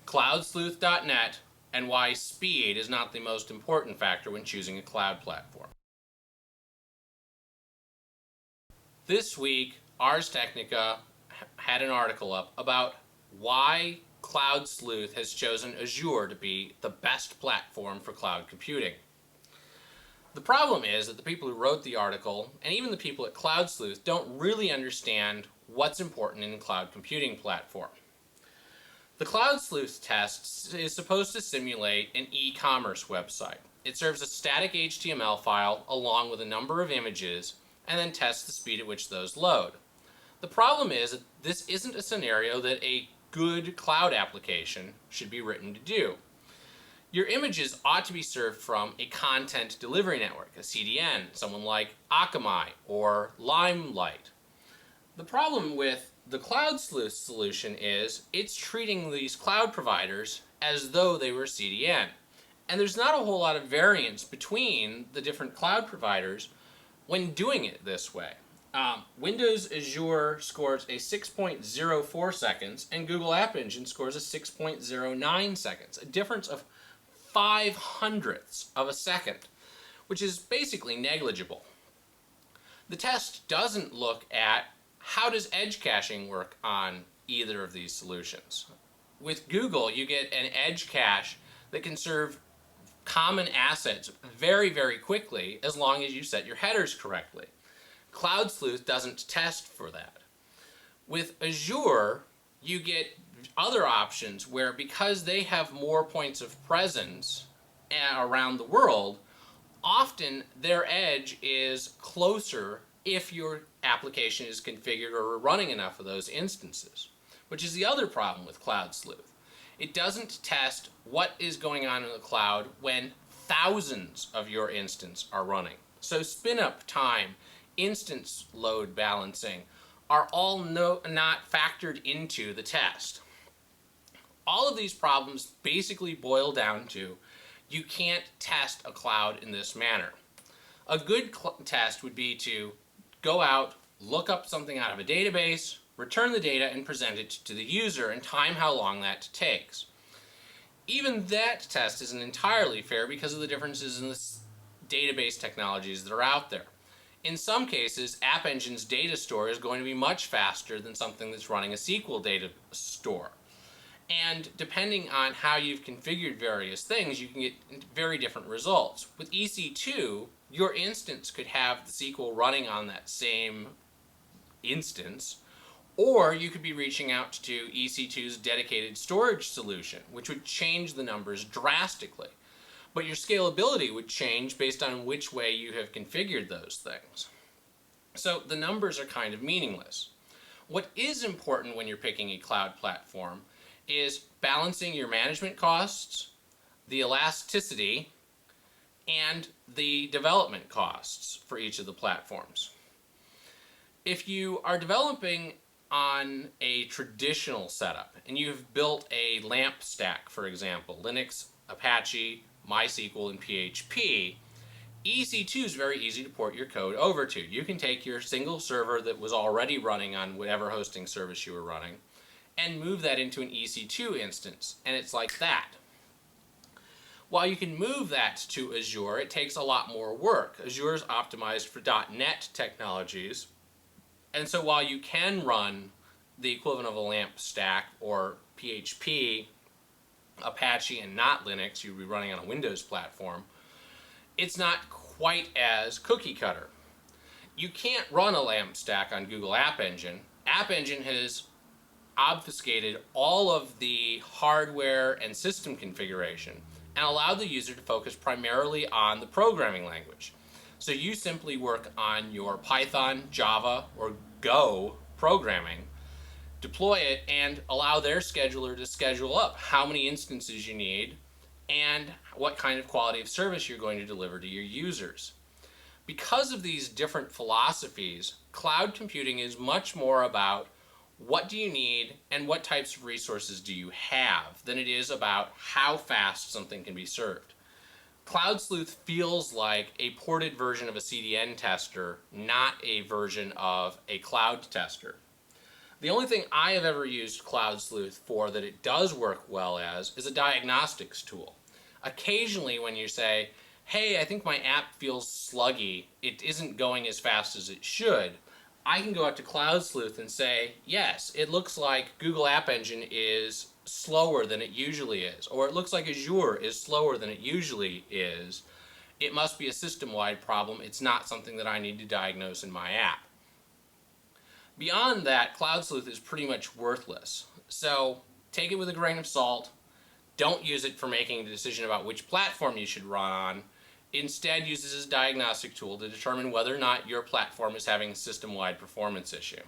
CloudSleuth.net, and why speed is not the most important factor when choosing a cloud platform. This week, Ars Technica had an article up about why CloudSleuth has chosen Azure to be the best platform for cloud computing. The problem is that the people who wrote the article, and even the people at CloudSleuth, don't really understand what's important in a cloud computing platform. The CloudSleuth test is supposed to simulate an e-commerce website. It serves a static HTML file along with a number of images and then tests the speed at which those load. The problem is that this isn't a scenario that a good cloud application should be written to do. Your images ought to be served from a content delivery network, a CDN, someone like Akamai or Limelight. The problem with the CloudSleuth solution is it's treating these cloud providers as though they were CDN. And there's not a whole lot of variance between the different cloud providers when doing it this way. Windows Azure scores a 6.04 seconds and Google AppEngine scores a 6.09 seconds, a difference of 0.05 of a second, which is basically negligible. The test doesn't look at how does edge caching work on either of these solutions. With Google, you get an edge cache that can serve common assets very, very quickly as long as you set your headers correctly. CloudSleuth doesn't test for that. With Azure, you get other options where, because they have more points of presence around the world, often their edge is closer if your application is configured or running enough of those instances, which is the other problem with CloudSleuth. It doesn't test what is going on in the cloud when thousands of your instances are running. So spin up time, instance load balancing are all not factored into the test. All of these problems basically boil down to you can't test a cloud in this manner. A good test would be to go out, look up something out of a database, return the data, and present it to the user and time how long that takes. Even that test isn't entirely fair because of the differences in the database technologies that are out there. In some cases, AppEngine's data store is going to be much faster than something that's running a SQL data store. And depending on how you've configured various things, you can get very different results. With EC2, your instance could have the SQL running on that same instance, or you could be reaching out to EC2's dedicated storage solution, which would change the numbers drastically. But your scalability would change based on which way you have configured those things. So the numbers are kind of meaningless. What is important when you're picking a cloud platform is balancing your management costs, the elasticity, and the development costs for each of the platforms. If you are developing on a traditional setup and you've built a LAMP stack, for example, Linux, Apache, MySQL, and PHP, EC2 is very easy to port your code over to. You can take your single server that was already running on whatever hosting service you were running and move that into an EC2 instance, and it's like that. While you can move that to Azure, it takes a lot more work. Azure is optimized for .NET technologies, and so while you can run the equivalent of a LAMP stack or PHP, Apache, and not Linux, you'd be running on a Windows platform, it's not quite as cookie cutter. You can't run a LAMP stack on Google AppEngine. AppEngine has obfuscated all of the hardware and system configuration and allowed the user to focus primarily on the programming language. So you simply work on your Python, Java, or Go programming, deploy it, and allow their scheduler to schedule up how many instances you need and what kind of quality of service you're going to deliver to your users. Because of these different philosophies, cloud computing is much more about what do you need and what types of resources do you have than it is about how fast something can be served. CloudSleuth feels like a ported version of a CDN tester, not a version of a cloud tester. The only thing I have ever used CloudSleuth for that it does work well as is a diagnostics tool. Occasionally when you say, hey, I think my app feels sluggy, it isn't going as fast as it should, I can go out to CloudSleuth and say, yes, it looks like Google AppEngine is slower than it usually is, or it looks like Azure is slower than it usually is. It must be a system-wide problem. It's not something that I need to diagnose in my app. Beyond that, CloudSleuth is pretty much worthless. So take it with a grain of salt. Don't use it for making a decision about which platform you should run on. Instead, use it as a diagnostic tool to determine whether or not your platform is having a system-wide performance issue.